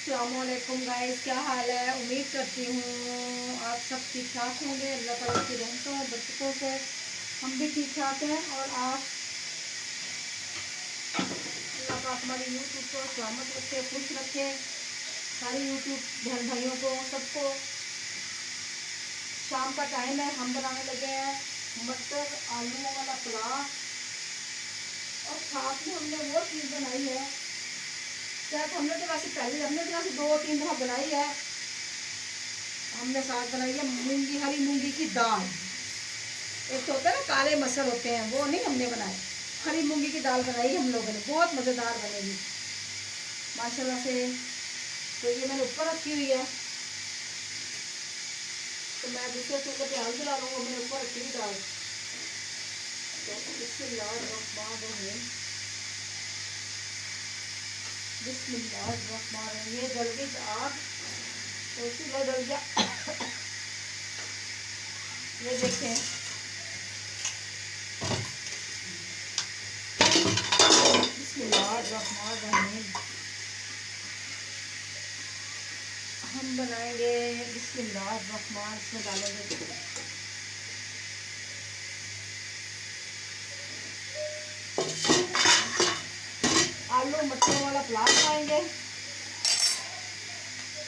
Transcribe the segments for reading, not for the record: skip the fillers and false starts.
अस्सलामुअलैकुम गाइस, क्या हाल है। उम्मीद करती हूँ आप सब ठीक ठाक होंगे। अल्लाह ताला की रहमतों और बरकतों से हम भी ठीक ठाक हैं। और आप अल्लाह पाक हमारे यूट्यूब को सलामत रखे, खुश रखे। सारे यूट्यूब बहन भाइयों को सबको। शाम का टाइम है, हम बनाने लगे हैं मटर आलूओं वाला पुलाव। और साथ में हमने वो चीज़ बनाई है, क्या तो हमने तो वैसे पहले हमने तो वैसे 2-3 दफ़ा बनाई है। हमने साथ बनाई है मूंगी, हरी मूंगी की दाल। एक तो होता है ना काले मसल होते हैं, वो नहीं हमने बनाए। हरी मूंगी की दाल बनाई हम लोगों ने, बहुत मज़ेदार बनेगी माशाल्लाह से। तो ये मैंने ऊपर रखी हुई है, तो मैं दूसरे चूल्हे पे आग जला लूँगा। मैंने ऊपर रखी हुई दाल। तो बिस्मिल्लाहिर्रहमानिर्रहीम, बिस्मिल्लाहिर्रहमानिर्रहीम। ये जल गई आग, तो चूल्हा जल गया। ये देखें, बिस्मिल्लाहिर्रहमानिर्रहीम। हम बनाएंगे बिस्मिल्लाहिर्रहमान, इसमें डालेंगे आलू मटर वाला पुलाव खाएंगे।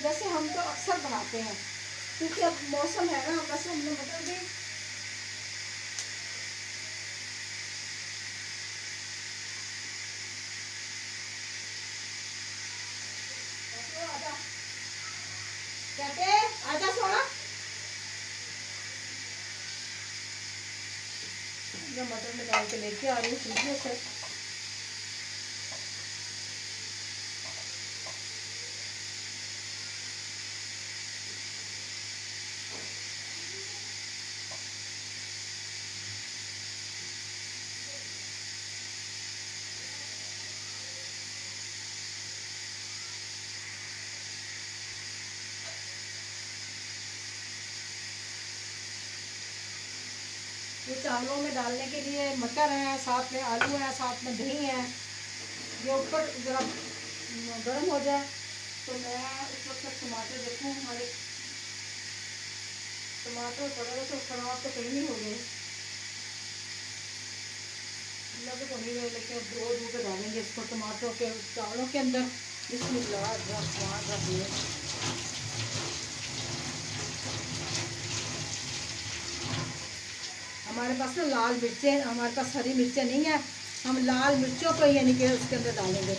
वैसे हम तो अक्सर बनाते हैं, क्योंकि अब मौसम है ना। वैसे हमने मटर भी कहते आजा सोना। मैं मटर निकाल के लेके आ रही हूँ फ्रिज से। ये चावलों में डालने के लिए मटर है, साथ में आलू है, साथ में दही है। ये ऊपर जरा गर्म हो जाए तो मैं उस वक्त तक टमाटर देखूँ। हमारे टमाटर पड़े तो खराब तो कहीं नहीं हो गए, लगे तो नहीं गए, लेकिन धो धो के डालेंगे इसको टमाटरों के चावलों के अंदर। बिस्मिल्लाहिर्रहमानिर्रहीम। हमारे पास ना लाल मिर्चें, हमारे पास हरी मिर्चें नहीं है। हम लाल मिर्चों को यानी कि उसके अंदर डालेंगे,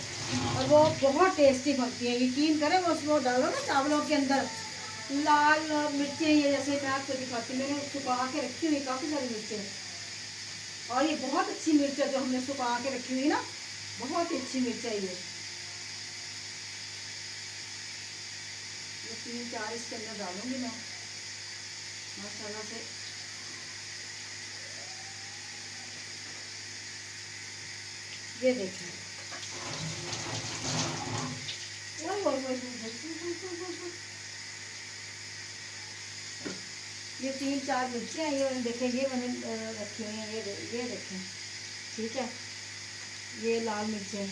और वो बहुत टेस्टी बनती है। यकीन करें, वो उसको डालो ना चावलों के अंदर लाल मिर्चें। ये जैसे मैं आपको दिखाती हूँ, मैंने सुखा के रखी हुई काफ़ी सारी मिर्चें। और ये बहुत अच्छी मिर्च है जो हमने सुखा के रखी हुई ना, बहुत ही अच्छी मिर्च है ये 3-4 इसके अंदर डालूंगी मैं माशाल्लाह से। ये देखिए, ये 3-4 मिर्चें हैं। ये देखें, ये मैंने रखी हुई हैं। ये देखें, ठीक है। ये लाल मिर्चें,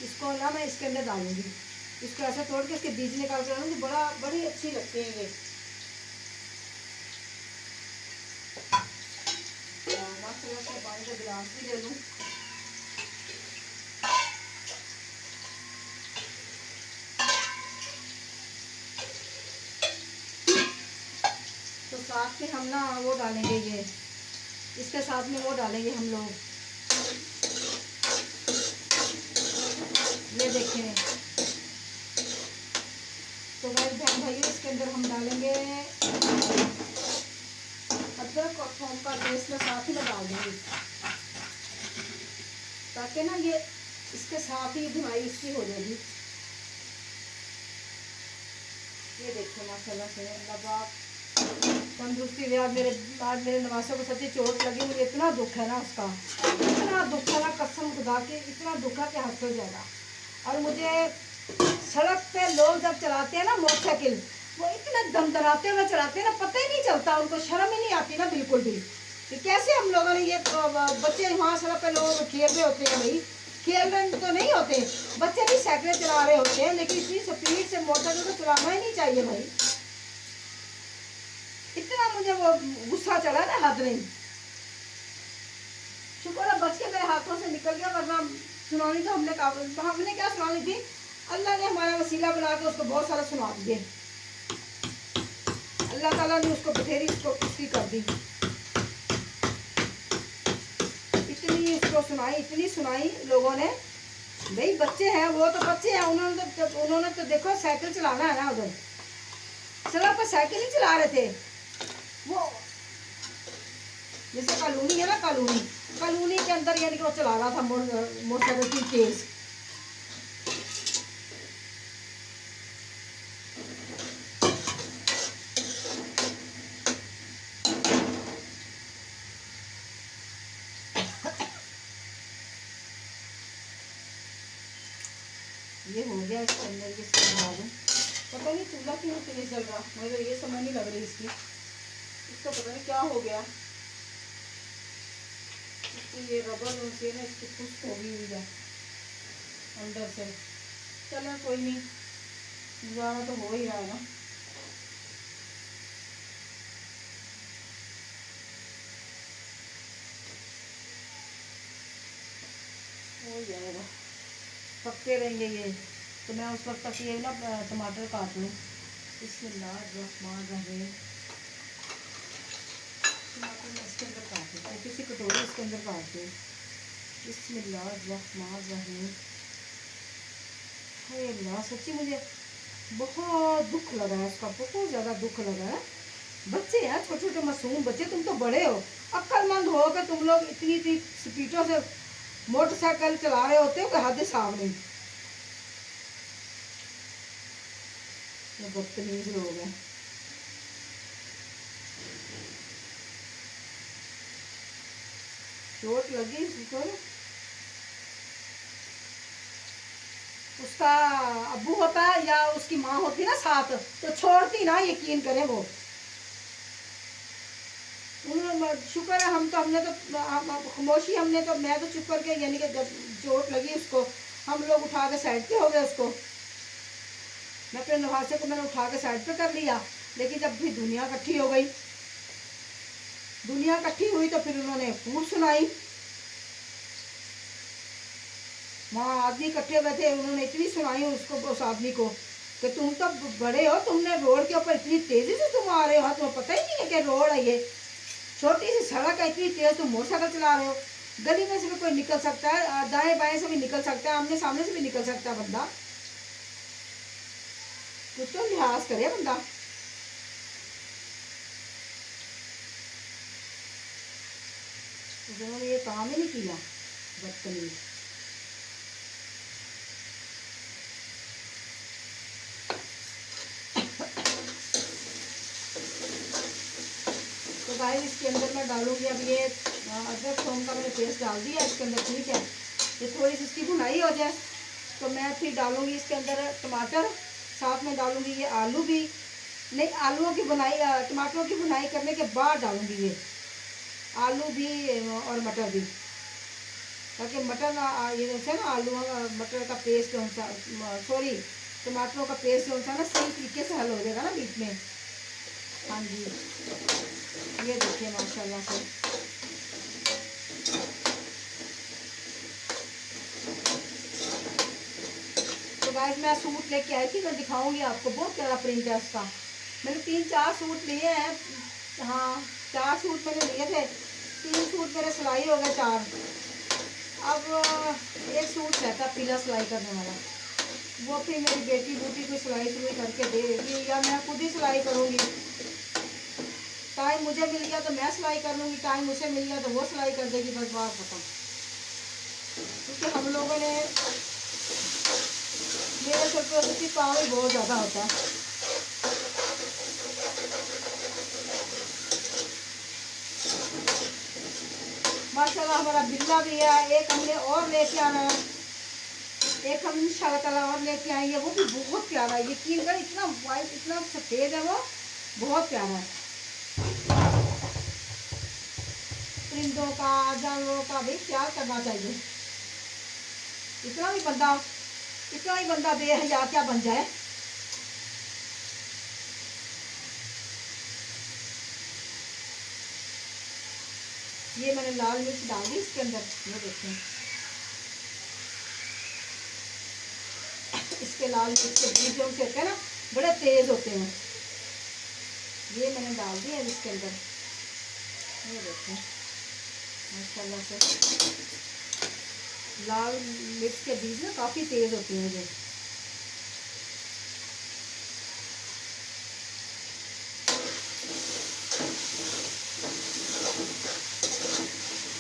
इसको ना मैं इसके अंदर डालूंगी। इसको ऐसा तोड़ के इसके बीज निकाल कर डालूंगी, बड़ी अच्छी लगती है ये। माशाल्लाह से पानी का गिलास भी ले लूँ। तो साथ में हम ना वो डालेंगे, ये इसके साथ में वो डालेंगे हम लोग। ये देखें, तो भाई बहन भाइयों, इसके अंदर हम डालेंगे अदरक और थोम का पेस्ट। मैं साथ ही में डाल दूँगी, ताकि ना ये इसके साथ ही धुनाई इसकी हो जाएगी। ये देखो माशाल्लाह से अल्लाह पाक तंदुरुस्ती दे। आज मेरे नवासों को सच्ची चोट लगी। मुझे इतना दुख है ना उसका, इतना दुख है ना, कसम खुदा के इतना दुख है कि हद हो जाएगा। और मुझे सड़क पे लोग जब चलाते हैं ना मोटरसाइकिल, वो इतने दमदराते हुए चलाते हैं ना, पता ही नहीं चलता, उनको शर्म ही नहीं आती ना बिल्कुल भी। कि कैसे हम लोगों ने ये बच्चे वहाँ सड़क पे लोग खेल रहे होते हैं भाई, खेल रहे तो नहीं होते, बच्चे भी साइकिल चला रहे होते हैं, लेकिन इतनी स्पीड से मोटर तो चलाना ही नहीं चाहिए भाई। इतना मुझे वो गुस्सा चढ़ा ना, हद नहीं। शुक्र है बच के मेरे हाथों से निकल गया, वरना सुनानी तो हमने क्या सुनानी थी। अल्लाह ने हमारा वसीला बना के उसको बहुत सारा सुना दिए। अल्लाह ताला ने उसको बथेरी उसकी कर दी, इतनी उसको सुनाई, इतनी सुनाई लोगों ने। भाई बच्चे हैं, वो तो बच्चे हैं, उन्होंने तो देखो साइकिल चलाना है ना, उधर सड़क पर साइकिल ही चला रहे थे वो। जैसे कॉलोनी है ना, कॉलोनी के अंदर यानी कि वो चला रहा था मोटरसाइकिल तेज। ये हो गया इसके अंदर के पता नहीं चूल्हा क्यों नहीं चल रहा, मुझे ये समझ नहीं लग रही इसकी। इसको पता नहीं क्या हो गया, ये रबर से ना इसकी खुश्क हो गई है अंदर से। चलो कोई नहीं, गुजारा तो हो ही रहा है ना। हो जाएगा, पकते रहेंगे ये। तो मैं उस वक्त तक ये ना टमाटर काट लूँ। बिस्मिल्लाहिर्रहमानिर्रहीम। टमाटर मैं इसके अंदर काट दूँ, किसी कटोरी इसके अंदर काट दूँ। बिस्मिल्लाहिर्रहमानिर्रहीम। हाय अल्लाह, सच्ची मुझे बहुत दुख लगा है इसका, बहुत ज़्यादा दुख लगा है। बच्चे हैं, छोटे छोटे मासूम बच्चे, तुम तो बड़े हो, अक्लमंद हो कि तुम लोग इतनी इतनी स्पीडों से मोटरसाइकिल चला रहे होते हो कि हद सामने। बदतमीज लोग हैं। चोट लगी उसको, उसका अब्बू होता या उसकी माँ होती ना साथ, तो छोड़ती ना, यकीन करें वो। शुक्र है हमने तो खामोशी, हमने तो, मैं तो चुप करके, यानी कि जब चोट लगी उसको हम लोग उठा के साइड पे हो गए उसको। मैं अपने नवासे को मैंने उठा के साइड पे कर लिया, लेकिन जब भी दुनिया इकट्ठी हो गई, दुनिया इकट्ठी हुई तो फिर उन्होंने खूब सुनाई। वहाँ आदमी इकट्ठे हुए थे, उन्होंने इतनी सुनाई उसको, उस आदमी को, कि तुम तो बड़े हो, तुमने रोड के ऊपर इतनी तेजी से तुम आ रहे हो, तुम्हें पता ही नहीं है कि रोड है ये, छोटी सी सड़क है, इतनी तेज तुम मोटरसाइकिल चला रहे हो। गली में से भी कोई निकल सकता है, दाएं बाएं से भी निकल सकता है, आमने सामने से भी निकल सकता है बंदा। कुछ तो लिहाज करे बंदा। उन्होंने ये काम ही नहीं किया, बदतमीज। तो गाइस इसके अंदर मैं डालूंगी अब ये अदरक थोम का मैंने पेस्ट डाल दिया इसके अंदर, ठीक है। ये थोड़ी सी इसकी भुनाई हो जाए तो मैं फिर डालूंगी इसके अंदर टमाटर, साथ में डालूंगी ये आलू भी, नहीं आलूओं की बुनाई, टमाटरों की बुनाई करने के बाद डालूंगी ये आलू भी और मटर भी, ताकि मटर ये जैसे ना आलू मटर का पेस्ट जो सा, सॉरी टमाटरों का पेस्ट जो सा ना सही तरीके से हल हो जाएगा ना बीच में। हाँ जी, ये देखिए माशाल्लाह से। तो गाइस मैं सूट लेके आई थी, मैं दिखाऊंगी आपको, बहुत प्यारा प्रिंट है उसका। मैंने 3-4 सूट लिए हैं, हाँ 4 सूट मैंने लिए थे, 3 सूट मेरे सिलाई हो गए 4। अब एक सूट रहता पीला सिलाई करने वाला, वो फिर मेरी बेटी बूटी को सिलाई करके देगी या मैं खुद ही सिलाई करूँगी। टाइम मुझे मिल गया तो मैं सिलाई कर लूँगी, टाइम उसे मिल गया तो वो सिलाई कर देगी, बस बात खत्म। क्योंकि हम लोगों ने, मेरे सिर पर उसकी पावर बहुत ज़्यादा होता है। माशाल्लाह हमारा बिल्ला भी है, एक हमने और लेके आना है, एक हम इंशाल्लाह ताला और लेके आएंगे, वो भी बहुत प्यारा है। यकीन कर, इतना वाइट इतना सफ़ेद है वो, बहुत प्यारा है। परिंदों का, जानवरों का भी प्यार करना चाहिए। इतना भी बंदा बेहया क्या बन जाए। ये मैंने लाल मिर्च डाल दी इसके अंदर, ये देखें इसके लाल मिर्च के बीज जो होते हैं ना बड़े तेज होते हैं, ये मैंने डाल दिया इसके अंदर। ये देखें माशाल्लाह से लाल मिर्च के बीज ना काफ़ी तेज होते हैं ये।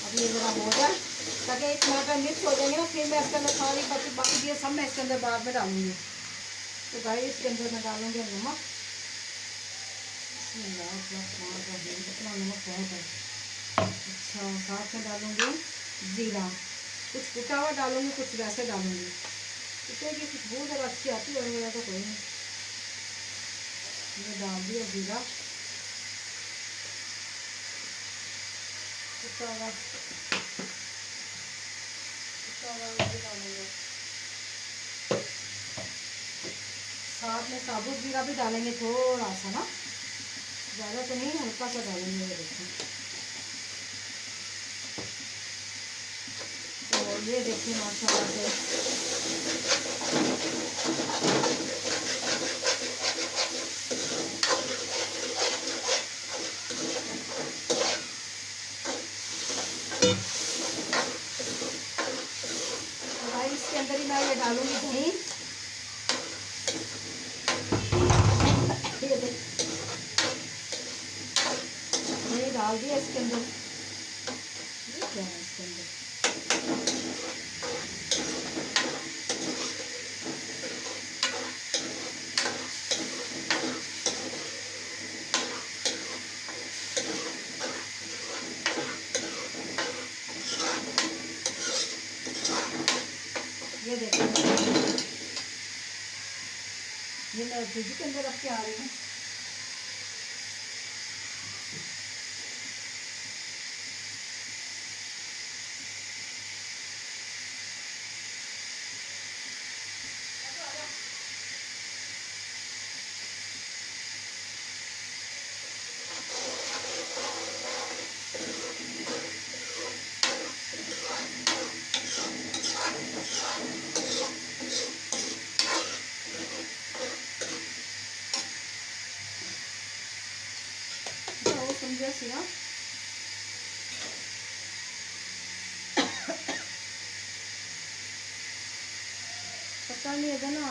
अब ये ज़रा हो जाए ताकि एक टमाटर मिक्स हो जाएंगे ना, फिर मैं इसके अंदर सारी बाकी ये सब मैं इसके अंदर बाद में डालूंगी। तो गाइस इसके अंदर मैं डालूंगी नमक, इतना नमक बहुत है। अच्छा साथ में डालूंगी जीरा, कुछ कुटा हुआ डालूंगी कुछ वैसे डालूंगी, कुटे की खुशबू ज़रा अच्छी आती है और वजह तो कोई नहीं। ये डाल दिया जीरा कुटा हुआ डालेंगे, साथ में साबुत जीरा भी डालेंगे थोड़ा सा ना, ज़्यादा तो नहीं हल्का सा डालेंगे। ये देखिए तो ये देखिए माशाल्लाह से भाई इसके अंदर ही मैं ये डालूंगी दही। ये देख दही डाल दिया इसके अंदर, ये क्या है इसके अंदर ये देखो ये मैं फ्रिज के अंदर रख के आ रही हूँ। समझे सिया पता नहीं है ना,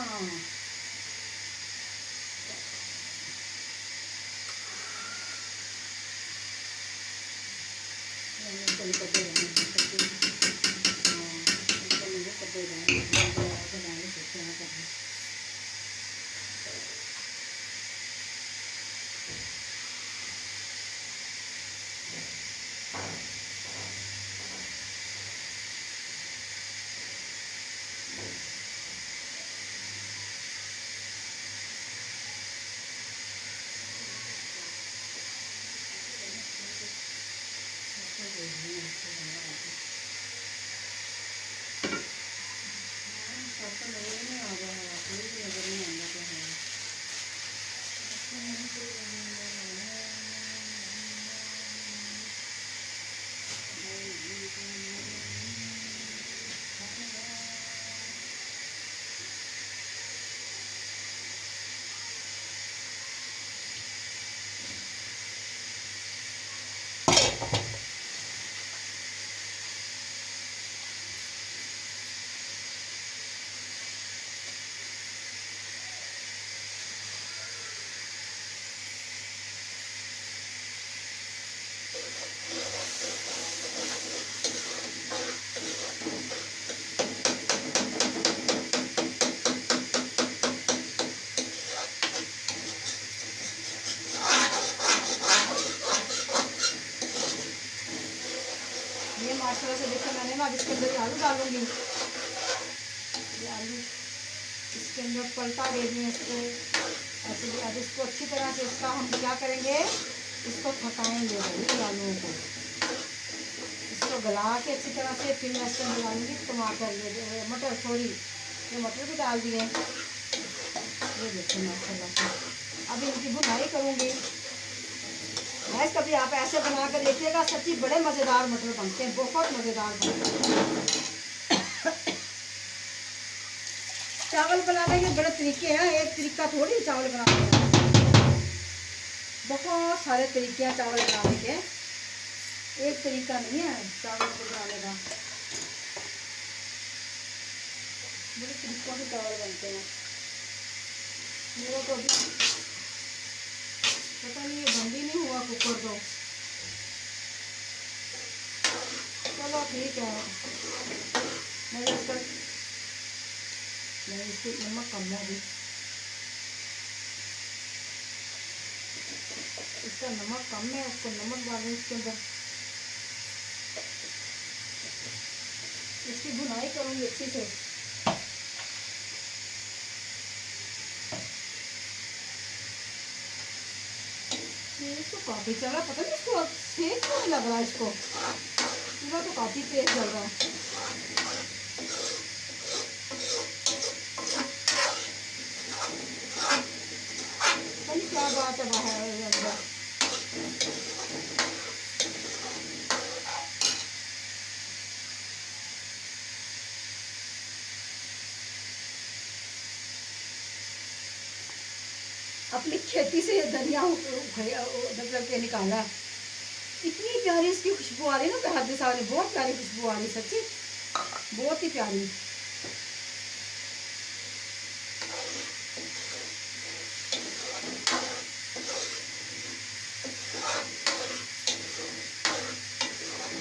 ये माशाल्लाह से देखो मैंने ना अब इसके अंदर आलू डालूंगी। ये आलू इसके अंदर पलटा दे दी इसको ऐसे। अब इसको अच्छी तरह से इसका हम क्या करेंगे, इसको पकाएंगे भाई आलूओं को, इसको गला के अच्छी तरह से फिर मैं इसके अंदर डालूंगी टमाटर, ये मटर, सॉरी ये मटर भी डाल दिए। ये देखो माशाल्लाह से अभी इनकी भुनाई करूँगी। गैस कभी आप ऐसे बना कर देखिएगा, सच्ची बड़े मज़ेदार मटर बनते हैं, बहुत मज़ेदार बनते हैं। चावल बनाने के बड़े तरीके हैं, एक तरीका थोड़ी चावल बनाने का, बहुत सारे तरीके हैं चावल बनाने के, एक तरीका नहीं है चावल को बनाने का। बड़े तरीकों से चावल बनते हैं। मेरा तो अभी पता नहीं, ये बंद ही नहीं हुआ कुकर तो। चलो ठीक है, मैं इसका इसको नमक कम है अभी, इसका नमक कम है, उसको नमक डालें इसके अंदर। इसकी भुनाई करूँगी अच्छी से। इसको काफ़ी चल रहा, पता नहीं इसको सेक क्यों लग रहा है, इसको पूरा तो काफ़ी तेज चल रहा है। क्या बात है बाहर अंदर। अपनी खेती से धनिया मतलब के निकाला, इतनी प्यारी इसकी खुशबू आ रही है ना, हद सारी बहुत प्यारी खुशबू आ रही, सच्ची बहुत ही प्यारी।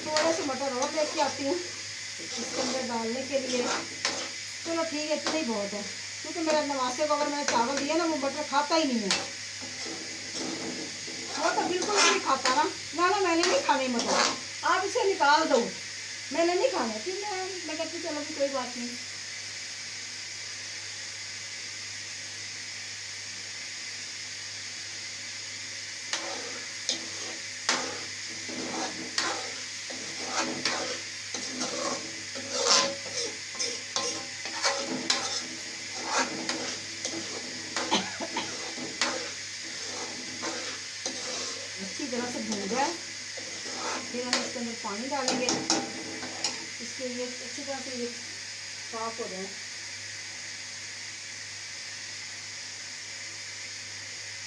थोड़े से मटर और लेके आती हूँ इसके अंदर डालने के लिए। चलो ठीक है, इतना ही बहुत है, क्योंकि मेरा नवासे को अगर मैंने चावल दिया ना, वो मटर खाता ही नहीं है, वो तो बिल्कुल नहीं खाता ना। ना मैंने नहीं खाने मटर, आप इसे निकाल दो, मैंने नहीं खाने। फिर मैं कहती चलो भी कोई बात नहीं। अच्छी तरह से भून जाए, फिर हम इसके अंदर पानी डालेंगे, इसके लिए अच्छी तरह से ये साफ हो जाए।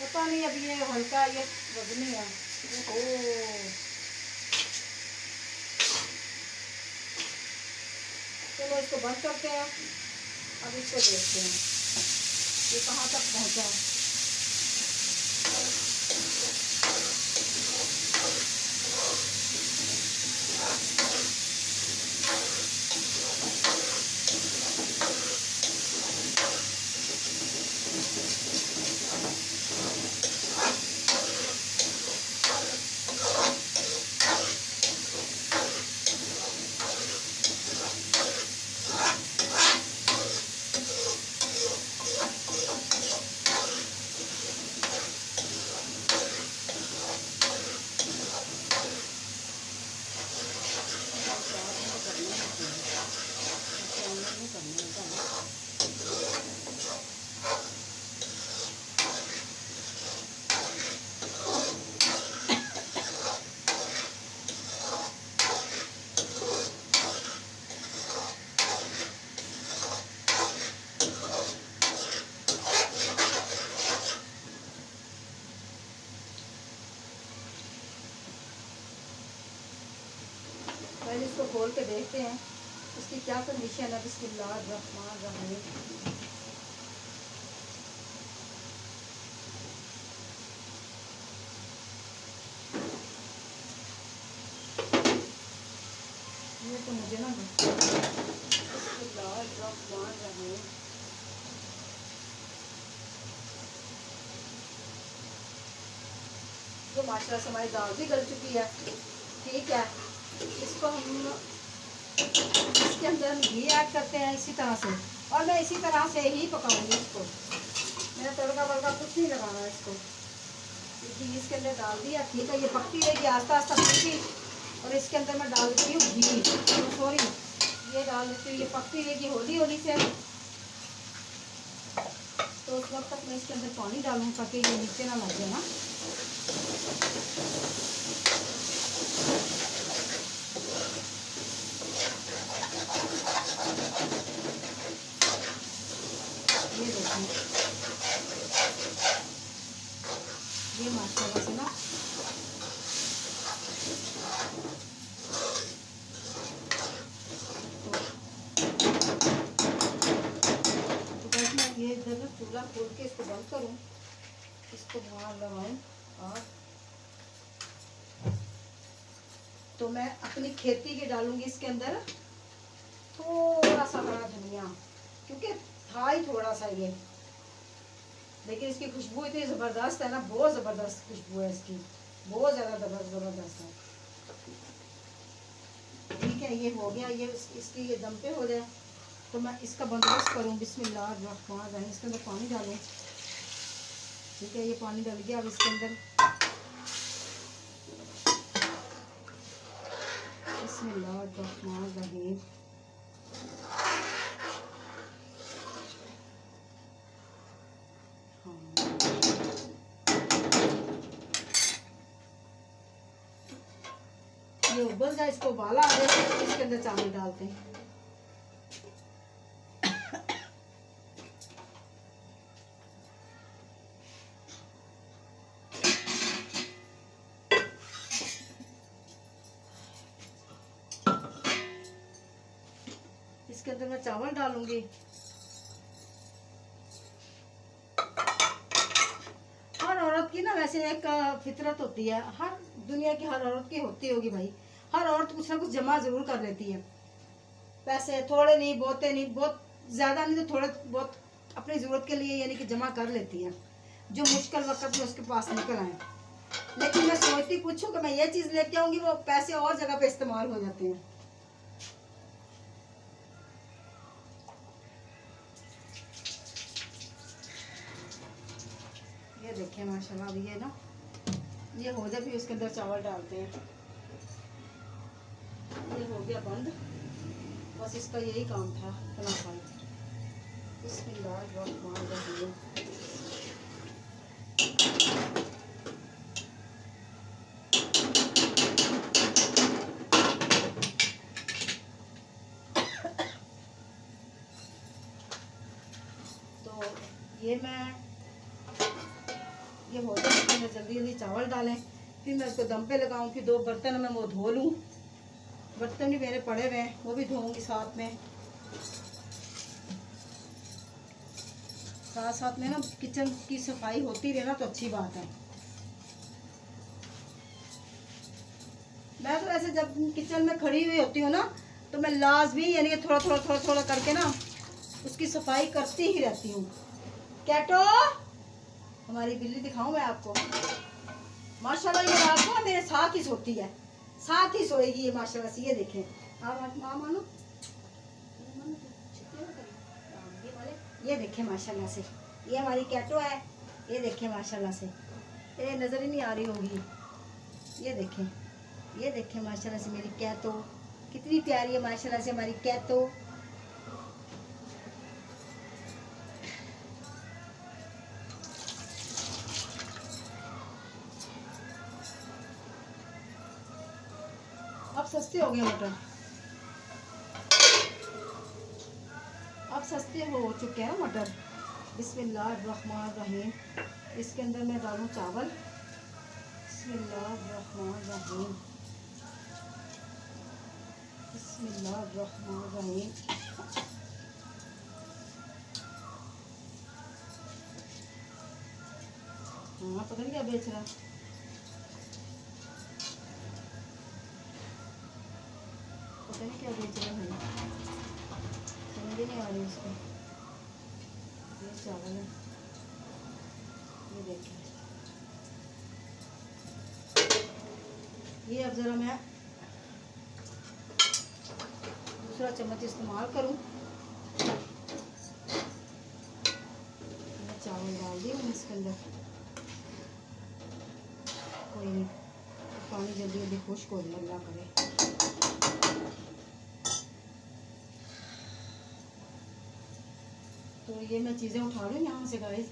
पता नहीं अभी ये हल्का ये वजनी है। ओह चलो इसको बंद करते हैं, अब इसको देखते हैं ये कहाँ तक पहुँचा है। पहले इसको खोल के देखते हैं इसकी क्या कंडीशन है। बिस्मिल्लाहिर्रहमानिर्रहीम। ये तो मुझे ना बिस्मिल्लाहिर्रहमानिर्रहीम। जो माशाल्लाह से हमारी दाल भी गल चुकी है, ठीक है। इसको हम इसके अंदर घी ऐड करते हैं इसी तरह से, और मैं इसी तरह से ही पकाऊंगी इसको। मैंने तड़का वड़का कुछ नहीं लगाना है इसको, घी इसके अंदर डाल दिया, ठीक है। ये पकती रहेगी आस्ता आस्ता पकती, और इसके अंदर मैं डाल देती हूँ घी, सॉरी ये डाल देती हूँ, ये पकती रहेगी होली होली से। तो उस वक्त तक मैं इसके अंदर पानी डालूँ ताकि ये नीचे ना लग जाए ना। ये देखिए ये माशाल्लाह से ना ये इधर ना चूल्हा खोल के इसको बंद करूँ, इसको वहाँ लगाऊँ। और तो मैं अपनी खेती की डालूंगी इसके अंदर थोड़ा सा हरा धनिया, क्योंकि था ही थोड़ा सा ये, लेकिन इसकी खुशबू इतनी ज़बरदस्त है ना, बहुत ज़बरदस्त खुशबू है इसकी, बहुत ज़्यादा ज़बरदस्त है। ठीक है, ये हो गया, ये इसकी ये दम पे हो जाए तो मैं इसका बंदोबस्त करूँ। बिस्मिल्लाह, इसके अंदर पानी डालूँ। ठीक है, ये पानी डल गया। अब इसके अंदर बिस्मिल्लाहिर्रहमानिर्रहीम, ये उबल जाए, इसको उबाला आ जाए तो इसके अंदर चावल डालते हैं। इसके अंदर मैं चावल डालूंगी। हर औरत की ना वैसे एक फितरत होती है, हर दुनिया की हर औरत की होती होगी भाई, हर औरत कुछ ना कुछ जमा जरूर कर लेती है। पैसे थोड़े नहीं, बहुते नहीं, बहुत ज़्यादा नहीं तो थोड़े बहुत अपनी ज़रूरत के लिए यानी कि जमा कर लेती है, जो मुश्किल वक्त में उसके पास निकल आए। लेकिन मैं सोचती कुछ हूँ कि मैं ये चीज़ लेके आऊँगी, वो पैसे और जगह पे इस्तेमाल हो जाते हैं। ये देखिए माशाल्लाह, अब ये ना ये हो जाए फिर उसके अंदर चावल डालते हैं। ये हो गया बंद, बस इसका यही काम था इतना खाना। बिस्मिल्लाहिर्रहमानिर्रहीम। तो ये मैं ये हो जाए तो मैं जल्दी जल्दी चावल डालें, फिर मैं इसको दम पे लगाऊं, फिर 2 बर्तन में वो धो लूँ। बर्तन भी मेरे पड़े हुए हैं, वो भी धोऊंगी साथ में। साथ साथ में ना किचन की सफाई होती रहे ना तो अच्छी बात है। मैं तो ऐसे जब किचन में खड़ी हुई होती हूँ ना तो मैं लाजमी यानी कि थोड़ा थोड़ा करके ना उसकी सफाई करती ही रहती हूँ। कैटो, हमारी बिल्ली दिखाऊं मैं आपको, माशाल्लाह ये रात को मेरे साथ ही सोती है, साथ ही सोएगी ये माशाल्लाह से। ये देखें आप मानो, ये देखें माशाल्लाह से, ये हमारी कैटो है। ये देखें माशाल्लाह से, ये नज़र ही नहीं आ रही होगी। ये देखें माशाल्लाह से मेरी कैटो कितनी प्यारी है माशाल्लाह से हमारी कैटो। अब सस्ते हो गए मटर, अब सस्ते हो चुके हैं मटर। बिस्मिल्लाहिर्रहमानिर्रहीम, इसके अंदर मैं डालूँ चावल। बिस्मिल्लाहिर्रहमानिर्रहीम, बिस्मिल्लाहिर्रहमानिर्रहीम। हाँ पता नहीं क्या बेच रहा, पता नहीं क्या बेच रहा है, समझ नहीं आ रही उसको। ये चावल है, ये देखिए, ये अब ज़रा मैं दूसरा चम्मच इस्तेमाल करूं। मैं चावल डाल दी हूँ इसके अंदर, कोई नहीं पानी जल्दी जल्दी खुश्क हो लगा करे। तो ये मैं चीज़ें उठा लूँ यहाँ से गाइस।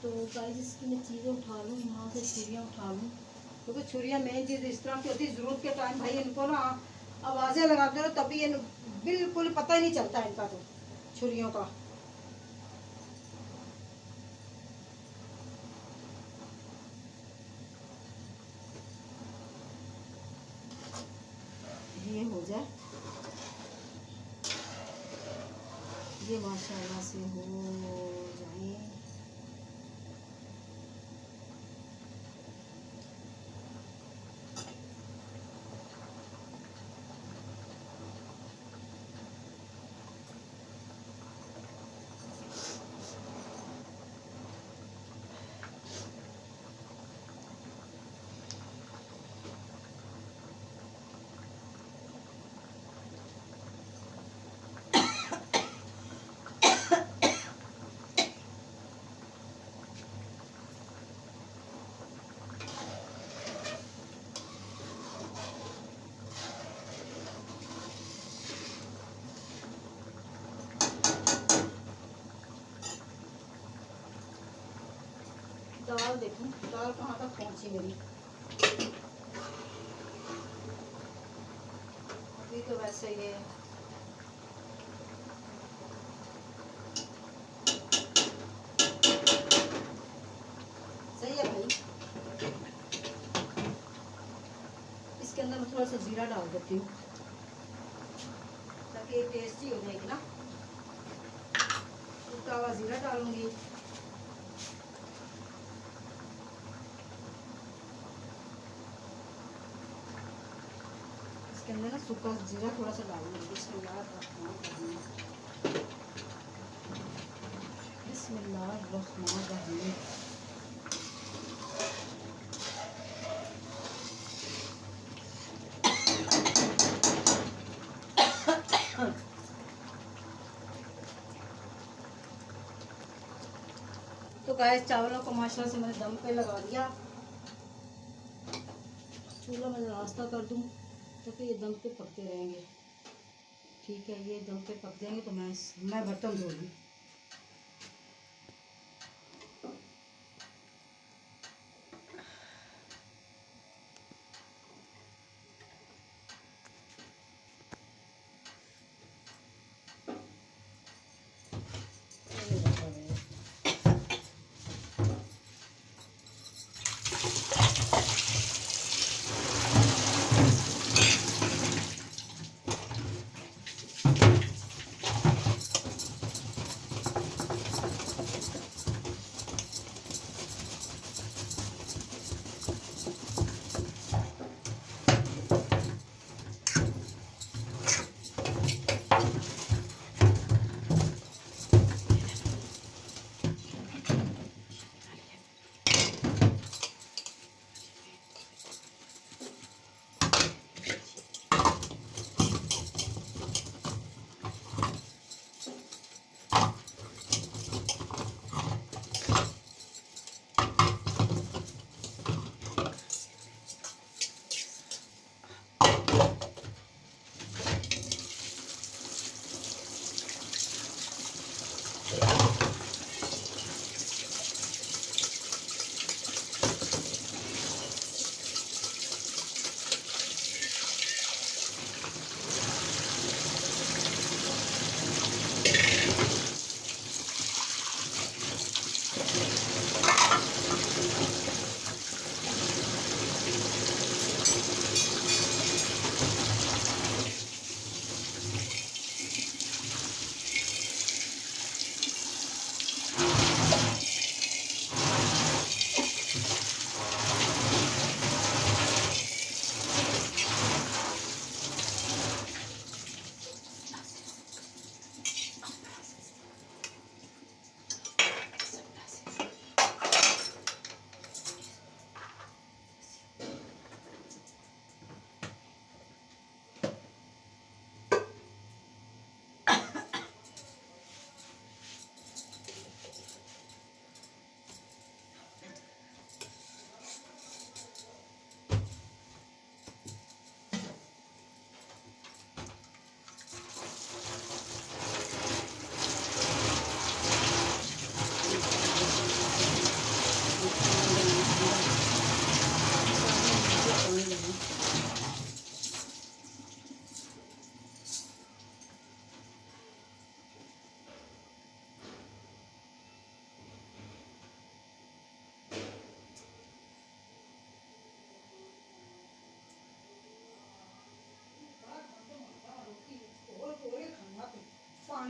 तो गाइस इसकी मैं चीज़ें उठा लूँ यहाँ से, छुरियाँ उठा लूँ, क्योंकि छुरियाँ मेन चीज़ इस तरह की होती है, ज़रूरत के टाइम भाई इनको ना आवाज़ें लगाते रहो तभी ये बिल्कुल पता ही नहीं चलता इनका, तो छुरियों का। ये हो जाए, ये माशाल्लाह से हो जाए। दाल देखूं दाल कहाँ तक पहुँची मेरी। अभी तो वैसे ये सही है भाई। इसके अंदर मैं थोड़ा सा जीरा डाल देती हूँ ताकि ये टेस्टी हो जाएगी ना। सूखा हुआ जीरा डालूंगी। इसके अंदर ना सूखा जीरा थोड़ा सा डालूंगी। बिस्मिल्लाहिर्रहमानिर्रहीम। बिस्मिल्लाहिर्रहमानिर्रहीम। तो गाइस चावलों को माशाल्लाह से मैंने दम पे लगा दिया। चूल्हा मैं रास्ता कर दूं तो फिर ये दम पे पकते रहेंगे। ठीक है, ये दम पे पक जाएंगे तो मैं बर्तन धो लूँ।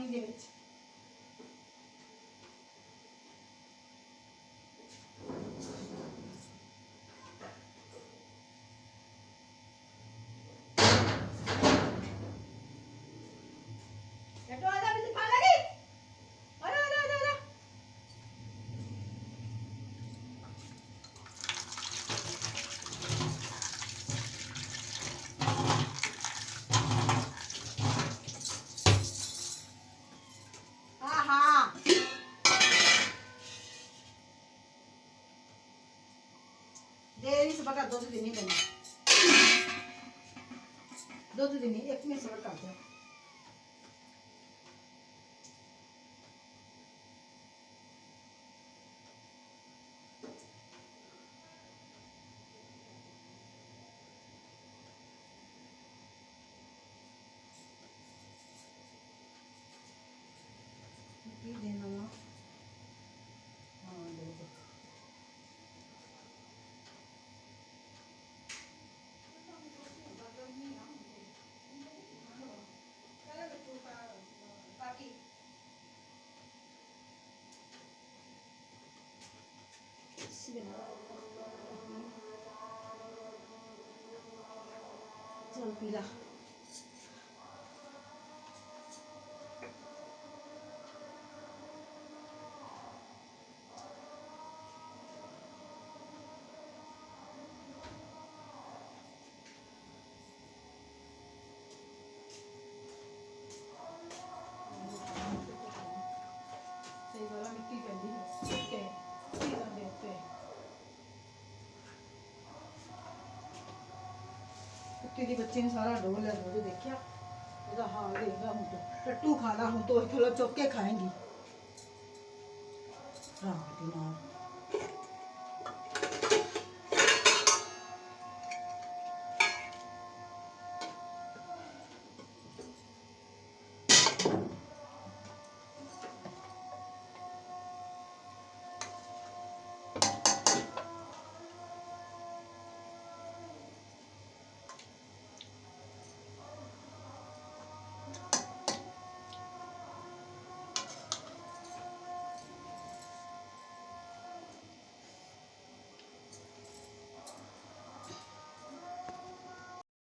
ਪਾਣੀ ਦੇ ਵਿੱਚ। ਛੱਡੋ ਆ ਜਾ ਵੀ ਖਾ ਲੇਗੀ। ਆ ਜਾ ਆ ਜਾ ਆ ਜਾ। देरी से बका दूध देनी बनी दूध देनी एक मिनट से बका दे। ये देना ना हाँ दे दो। चल पी ला। सही वाला मिट्टी पैंदी है सीजन दे उत्ते कुत्ती दी बच्चे ने सारा डोल लिया दूध देखिया ਇਹਦਾ ਹਾਲ ਦੇਖਦਾ ਹੁਣ ਤੋਂ ਟੱਟੂ ਖਾਣਾ ਹੁਣ ਤੋਂ ਥੋੜਾ ਚੁੱਕ ਕੇ ਖਾਏਂਗੀ ਰਾਤ ਦੀ ਨਾਲ।